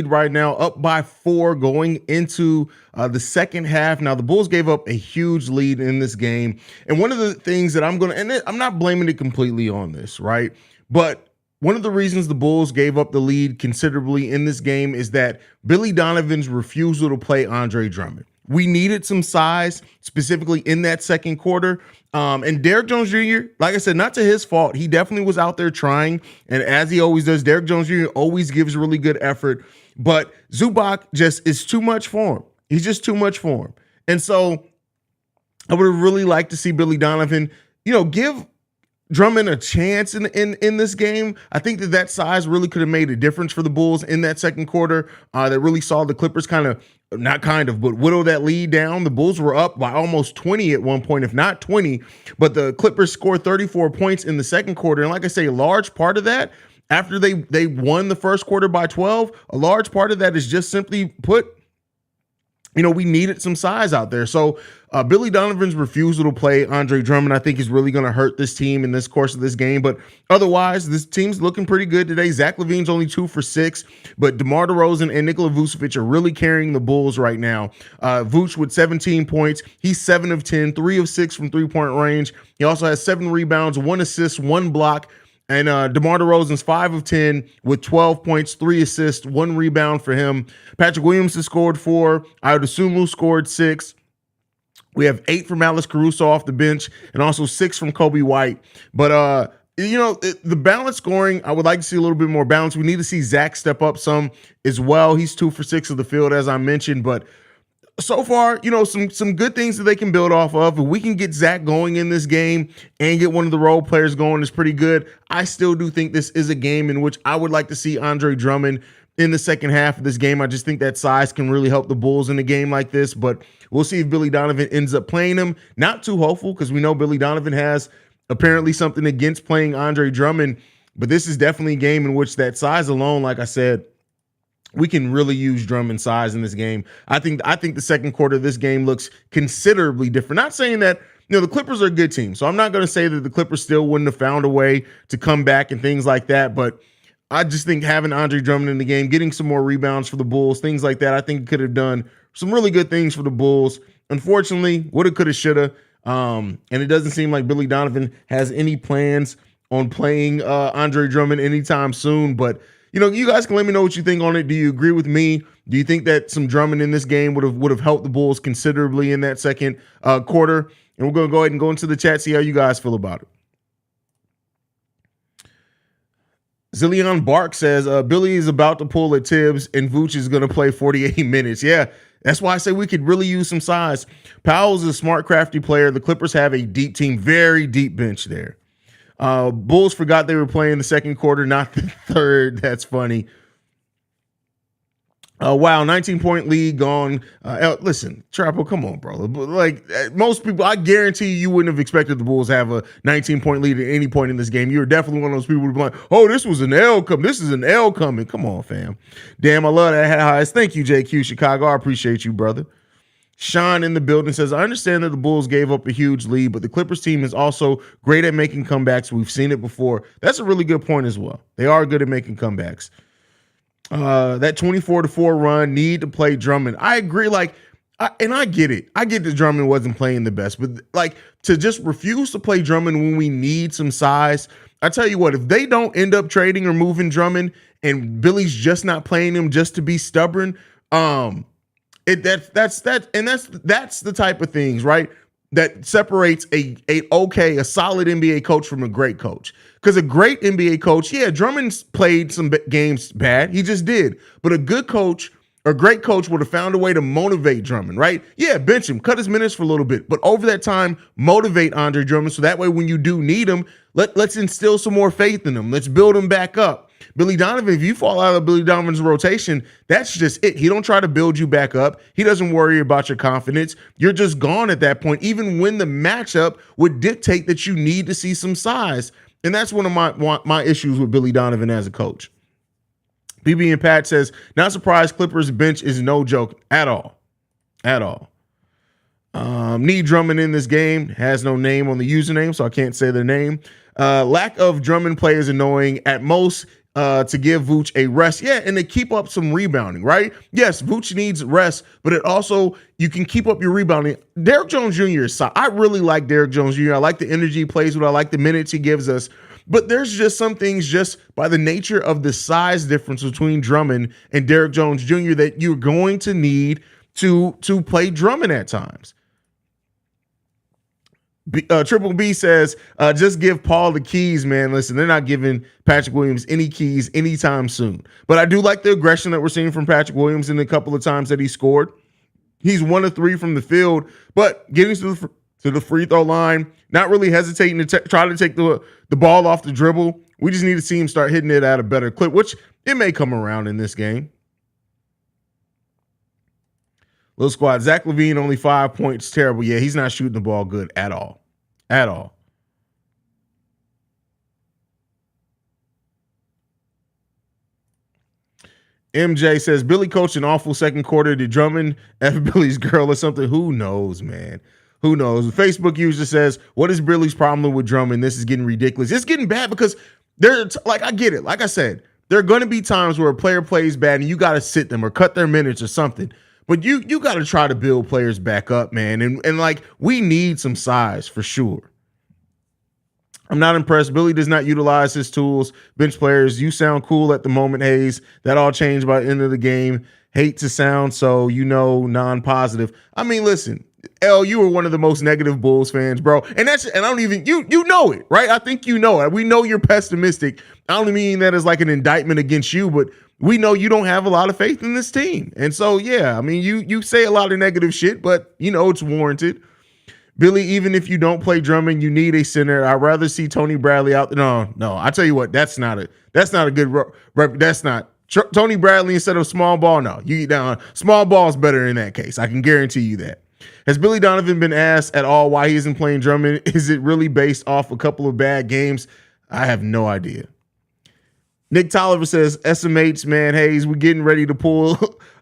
right now, up by 4 going into the second half. Now, the Bulls gave up a huge lead in this game. And one of the things that I'm not blaming it completely on this, right? But one of the reasons the Bulls gave up the lead considerably in this game is that Billy Donovan's refusal to play Andre Drummond. We needed some size, specifically in that second quarter. And Derrick Jones Jr., like I said, not to his fault. He definitely was out there trying. And as he always does, Derrick Jones Jr. always gives really good effort. But Zubac just is too much for him. He's just too much for him. And so I would have really liked to see Billy Donovan, give Drummond a chance in this game. I think that size really could have made a difference for the Bulls in that second quarter. That really saw the Clippers but whittle that lead down. The Bulls were up by almost 20 at one point, if not 20, but the Clippers scored 34 points in the second quarter. And like I say, a large part of that, after they won the first quarter by 12, a large part of that is just simply put, we needed some size out there. So Billy Donovan's refusal to play Andre Drummond, I think, is really going to hurt this team in this course of this game. But otherwise, this team's looking pretty good today. Zach LaVine's only 2 for 6, but DeMar DeRozan and Nikola Vucevic are really carrying the Bulls right now. Vuce with 17 points. He's 7 of 10, 3 of 6 from three-point range. He also has 7 rebounds, 1 assist, 1 block. And DeMar DeRozan's 5 of 10 with 12 points, 3 assists, 1 rebound for him. Patrick Williams has scored 4. Ayodosunmu scored 6. We have 8 from Alex Caruso off the bench and also 6 from Kobe White. But, the balance scoring, I would like to see a little bit more balance. We need to see Zach step up some as well. He's 2 for 6 of the field, as I mentioned. But so far, some good things that they can build off of. If we can get Zach going in this game and get one of the role players going, is pretty good. I still do think this is a game in which I would like to see Andre Drummond in the second half of this game. I just think that size can really help the Bulls in a game like this, but we'll see if Billy Donovan ends up playing him. Not too hopeful, because we know Billy Donovan has apparently something against playing Andre Drummond, but this is definitely a game in which that size alone, like I said, we can really use Drummond size in this game. I think the second quarter of this game looks considerably different. Not saying that, the Clippers are a good team, so I'm not going to say that the Clippers still wouldn't have found a way to come back and things like that, but I just think having Andre Drummond in the game, getting some more rebounds for the Bulls, things like that, I think could have done some really good things for the Bulls. Unfortunately, woulda, coulda, shoulda, and it doesn't seem like Billy Donovan has any plans on playing Andre Drummond anytime soon, but you guys can let me know what you think on it. Do you agree with me? Do you think that some Drummond in this game would have helped the Bulls considerably in that second quarter? And we're going to go ahead and go into the chat, see how you guys feel about it. Zillion Bark says, Billy is about to pull at Tibbs and Vooch is going to play 48 minutes. Yeah, that's why I say we could really use some size. Powell's a smart, crafty player. The Clippers have a deep team, very deep bench there. Bulls forgot they were playing the second quarter, not the third. That's funny. Wow, 19-point lead gone. Listen, Trapo, come on, bro. Like most people, I guarantee you wouldn't have expected the Bulls to have a 19-point lead at any point in this game. You're definitely one of those people who'd be like, oh, this was an L coming. This is an L coming. Come on, fam. Damn, I love that. Haize. Thank you, JQ Chicago. I appreciate you, brother. Sean in the building says, I understand that the Bulls gave up a huge lead, but the Clippers team is also great at making comebacks. We've seen it before. That's a really good point as well. They are good at making comebacks. That 24-4 run, need to play Drummond. I agree. And I get it. I get that Drummond wasn't playing the best, but to just refuse to play Drummond when we need some size. I tell you what, if they don't end up trading or moving Drummond and Billy's just not playing him just to be stubborn, that's the type of things, right, that separates a solid NBA coach from a great coach. Because a great NBA coach, yeah, Drummond's played some games bad. He just did. But a good coach or great coach would have found a way to motivate Drummond, right? Yeah, bench him, cut his minutes for a little bit. But over that time, motivate Andre Drummond so that way when you do need him, let's instill some more faith in him. Let's build him back up. Billy Donovan, if you fall out of Billy Donovan's rotation, that's just it. He don't try to build you back up. He doesn't worry about your confidence. You're just gone at that point, even when the matchup would dictate that you need to see some size. And that's one of my issues with Billy Donovan as a coach. BB and Pat says, not surprised Clippers bench is no joke at all. At all. Need Drummond in this game. Has no name on the username, so I can't say their name. Lack of Drummond play is annoying. At most, to give Vooch a rest. Yeah, and to keep up some rebounding, right? Yes, Vooch needs rest, but it also, you can keep up your rebounding. Derrick Jones Jr. is solid. I really like Derrick Jones Jr. I like the energy he plays with. I like the minutes he gives us. But there's just some things just by the nature of the size difference between Drummond and Derrick Jones Jr. that you're going to need to play Drummond at times. Triple B says, just give Paul the keys, man. Listen, they're not giving Patrick Williams any keys anytime soon. But I do like the aggression that we're seeing from Patrick Williams in the couple of times that he scored. He's 1 of 3 from the field, but getting to the free throw line, not really hesitating to try to take the ball off the dribble. We just need to see him start hitting it at a better clip, which it may come around in this game. Little squad. Zach LaVine, only 5 points. Terrible. Yeah, he's not shooting the ball good at all. At all. MJ says, Billy coached an awful second quarter. Did Drummond F Billy's girl or something? Who knows, man? Who knows? The Facebook user says, what is Billy's problem with Drummond? This is getting ridiculous. It's getting bad because I get it. Like I said, there are going to be times where a player plays bad and you got to sit them or cut their minutes or something. But you got to try to build players back up, man. And like, we need some size for sure. I'm not impressed. Billy does not utilize his tools. Bench players, you sound cool at the moment, Haize. That all changed by the end of the game. Hate to sound so, non-positive. I mean, listen, L, you were one of the most negative Bulls fans, bro. And I don't even, you know it, right? I think you know it. We know you're pessimistic. I don't mean that as like an indictment against you, but we know you don't have a lot of faith in this team. And so, yeah, I mean, you say a lot of negative shit, but, it's warranted. Billy, even if you don't play Drummond, you need a center. I'd rather see Tony Bradley out. No. I tell you what, that's not a good rep. That's not Tony Bradley instead of small ball. No, you get down. Small ball is better in that case. I can guarantee you that. Has Billy Donovan been asked at all why he isn't playing Drummond? Is it really based off a couple of bad games? I have no idea. Nick Tolliver says, SMH, man, Haize, we're getting ready to pull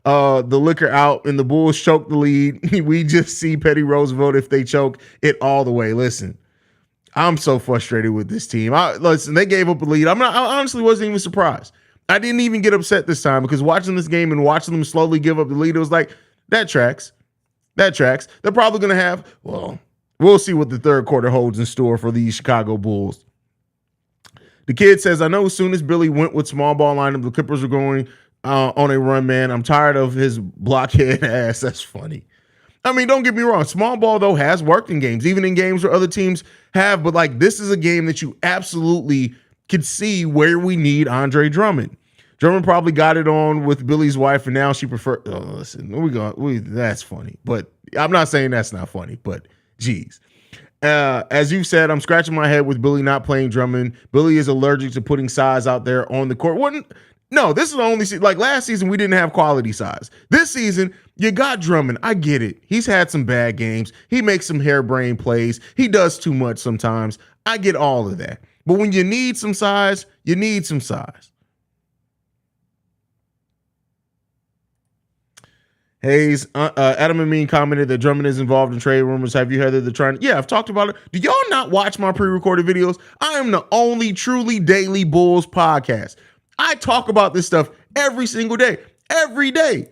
the liquor out and the Bulls choke the lead. We just see Petty Roosevelt if they choke it all the way. Listen, I'm so frustrated with this team. Listen, they gave up a lead. I honestly wasn't even surprised. I didn't even get upset this time because watching this game and watching them slowly give up the lead, it was like, that tracks. That tracks. They're probably going to have, we'll see what the third quarter holds in store for these Chicago Bulls. The kid says, I know as soon as Billy went with small ball lineup, the Clippers were going on a run, man. I'm tired of his blockhead ass. That's funny. I mean, don't get me wrong. Small ball, though, has worked in games, even in games where other teams have. But, like, this is a game that you absolutely could see where we need Andre Drummond. Drummond probably got it on with Billy's wife, and now she prefers. Oh, listen, that's funny. But I'm not saying that's not funny, but geez. As you said, I'm scratching my head with Billy not playing Drummond. Billy is allergic to putting size out there on the court. No, this is the only season. Like last season, we didn't have quality size. This season, you got Drummond. I get it. He's had some bad games. He makes some harebrained plays. He does too much sometimes. I get all of that. But when you need some size, you need some size. Haize, Adam Amin commented that Drummond is involved in trade rumors. Have you heard that they're trying? Yeah, I've talked about it. Do y'all not watch my pre-recorded videos? I am the only truly daily Bulls podcast. I talk about this stuff every single day. Every day.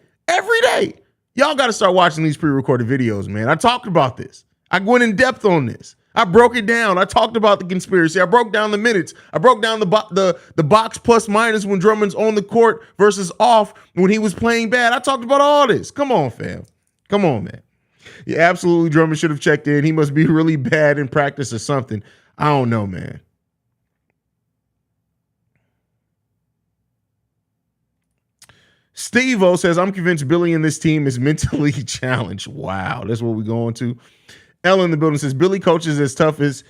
Y'all got to start watching these pre-recorded videos, man. I talked about this. I went in depth on this. I broke it down. I talked about the conspiracy. I broke down the minutes. I broke down the box plus minus when Drummond's on the court versus off when he was playing bad. I talked about all this. Come on, fam. Come on, man. Yeah, absolutely. Drummond should have checked in. He must be really bad in practice or something. I don't know, man. Steve-O says, I'm convinced Billy and this team is mentally challenged. Wow, that's what we're going to. Ella in the building says, Billy coaches as tough as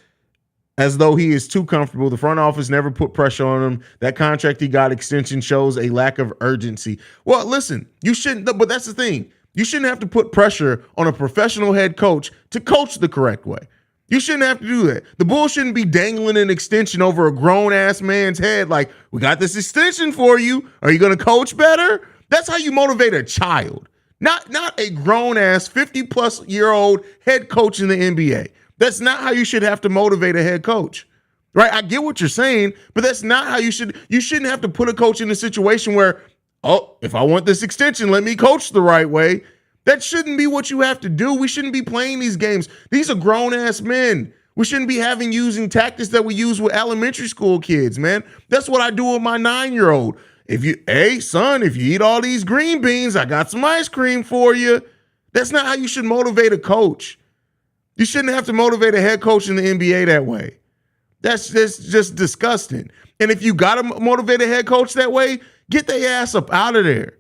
though he is too comfortable. The front office never put pressure on him. That contract he got extension shows a lack of urgency. Well, listen, you shouldn't, but that's the thing. You shouldn't have to put pressure on a professional head coach to coach the correct way. You shouldn't have to do that. The Bulls shouldn't be dangling an extension over a grown-ass man's head like, we got this extension for you. Are you going to coach better? That's how you motivate a child. Not a grown-ass 50-plus-year-old head coach in the NBA. That's not how you should have to motivate a head coach. right? I get what you're saying, but that's not how you shouldn't have to put a coach in a situation where, oh, if I want this extension, let me coach the right way. That shouldn't be what you have to do. We shouldn't be playing these games. These are grown-ass men. We shouldn't be using tactics that we use with elementary school kids, man. That's what I do with my 9-year-old. Hey, son, if you eat all these green beans, I got some ice cream for you. That's not how you should motivate a coach. You shouldn't have to motivate a head coach in the NBA that way. That's just disgusting. And if you got to motivate a head coach that way, get their ass up out of there.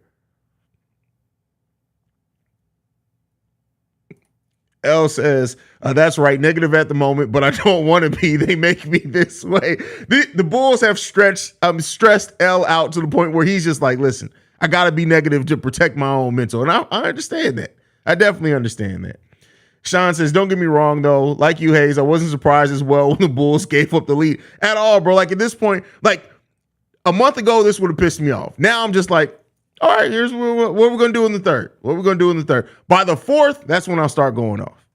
L says, that's right, negative at the moment, but I don't want to be. They make me this way. The Bulls have stressed L out to the point where he's just like, listen, I got to be negative to protect my own mental. And I understand that. I definitely understand that. Sean says, don't get me wrong, though. Like you, Haize, I wasn't surprised as well when the Bulls gave up the lead at all, bro. Like at this point, like a month ago, this would have pissed me off. Now I'm just like, all right, here's what we're going to do in the third. What we're going to do in the third. By the fourth, that's when I'll start going off.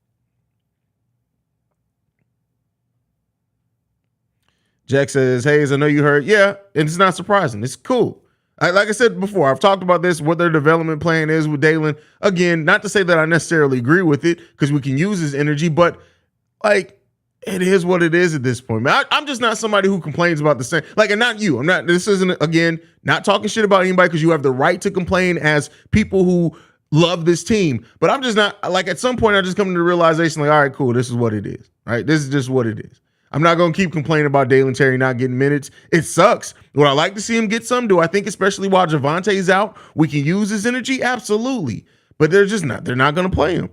Jack says, Haize, I know you heard. Yeah, and it's not surprising. It's cool. Like I said before, I've talked about this, what their development plan is with Dalen. Again, not to say that I necessarily agree with it because we can use his energy, but like it is what it is at this point, man. I'm just not somebody who complains about the same. Like, and not you. This isn't, again, not talking shit about anybody because you have the right to complain as people who love this team. But I'm just not, like, at some point I just come to the realization, like, all right, cool, this is what it is. Right? This is just what it is. I'm not going to keep complaining about Dalen Terry not getting minutes. It sucks. Would I like to see him get some? Do I think, especially while Javonte's out, we can use his energy? Absolutely. But they're just not. They're not going to play him.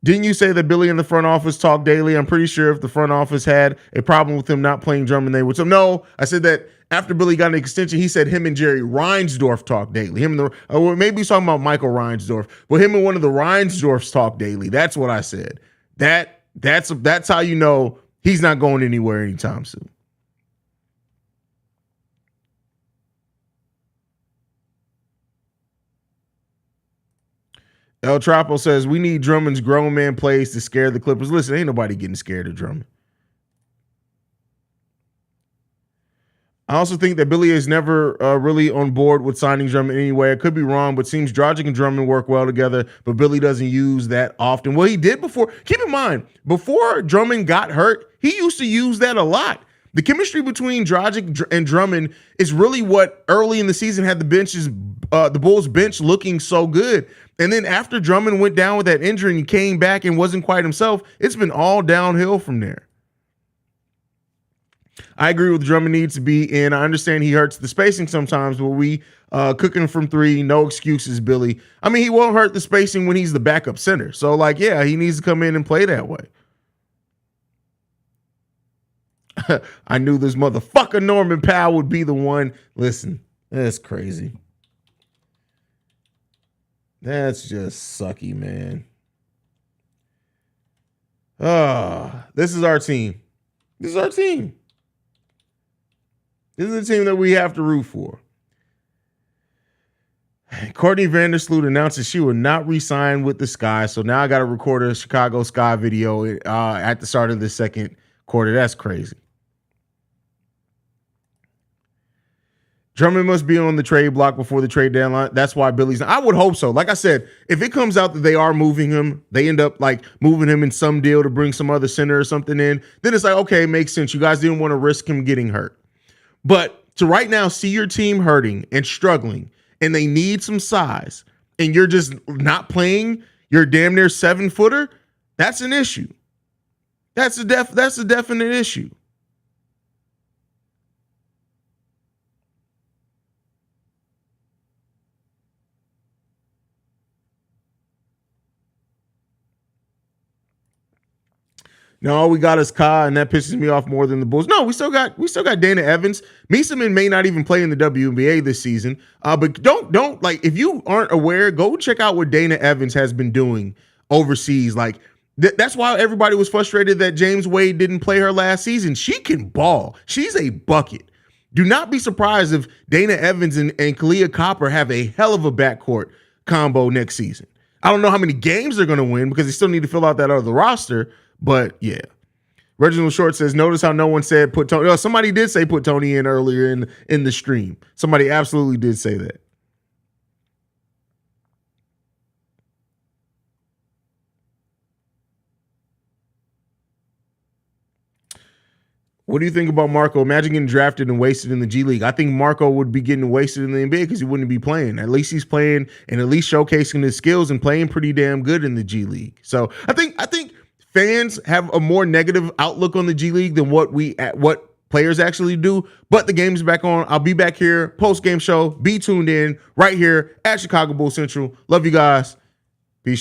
Didn't you say that Billy and the front office talk daily? I'm pretty sure if the front office had a problem with him not playing Drummond, they would. So no, I said that after Billy got an extension, he said him and Jerry Reinsdorf talk daily. Him and or maybe he's talking about Michael Reinsdorf, but him and one of the Reinsdorfs talk daily. That's what I said. That's how you know he's not going anywhere anytime soon. El Trapo says, we need Drummond's grown man plays to scare the Clippers. Listen, ain't nobody getting scared of Drummond. I also think that Billy is never really on board with signing Drummond anyway. I could be wrong, but seems Dragic and Drummond work well together, but Billy doesn't use that often. Well, he did before. Keep in mind, before Drummond got hurt, he used to use that a lot. The chemistry between Dragic and Drummond is really what early in the season had the Bulls bench looking so good. And then after Drummond went down with that injury and he came back and wasn't quite himself, it's been all downhill from there. I agree with Drummond needs to be in. I understand he hurts the spacing sometimes, but we cooking from three, no excuses, Billy. I mean, he won't hurt the spacing when he's the backup center. So, like, yeah, he needs to come in and play that way. I knew this motherfucker Norman Powell would be the one. Listen, that's crazy. That's just sucky, man. This is our team. This is our team. This is the team that we have to root for. Courtney Vandersloot announces she will not re-sign with the Sky, so now I got to record a Chicago Sky video at the start of the second quarter. That's crazy. Drummond must be on the trade block before the trade deadline. That's why Billy's. I would hope so. Like I said, if it comes out that they are moving him, they end up like moving him in some deal to bring some other center or something in, then it's like, okay, it makes sense. You guys didn't want to risk him getting hurt. But to right now see your team hurting and struggling, and they need some size, and you're just not playing your damn near 7-footer, that's an issue. That's a definite issue. No, all we got is Ka, and that pisses me off more than the Bulls. No, we still got Dana Evans. Mieseman may not even play in the WNBA this season. But don't like, if you aren't aware, go check out what Dana Evans has been doing overseas. Like that's why everybody was frustrated that James Wade didn't play her last season. She can ball. She's a bucket. Do not be surprised if Dana Evans and Kalia Copper have a hell of a backcourt combo next season. I don't know how many games they're going to win because they still need to fill out that other roster. But yeah, Reginald Short says, notice how no one said put Tony. Oh, somebody did say put Tony in earlier in the stream. Somebody absolutely did say that. What do you think about Marco? Imagine getting drafted and wasted in the G League. I think Marco would be getting wasted in the NBA because he wouldn't be playing. At least he's playing and at least showcasing his skills and playing pretty damn good in the G League. So I think fans have a more negative outlook on the G League than what players actually do. But the game's back on. I'll be back here post game show. Be tuned in right here at Chicago Bull Central. Love you guys.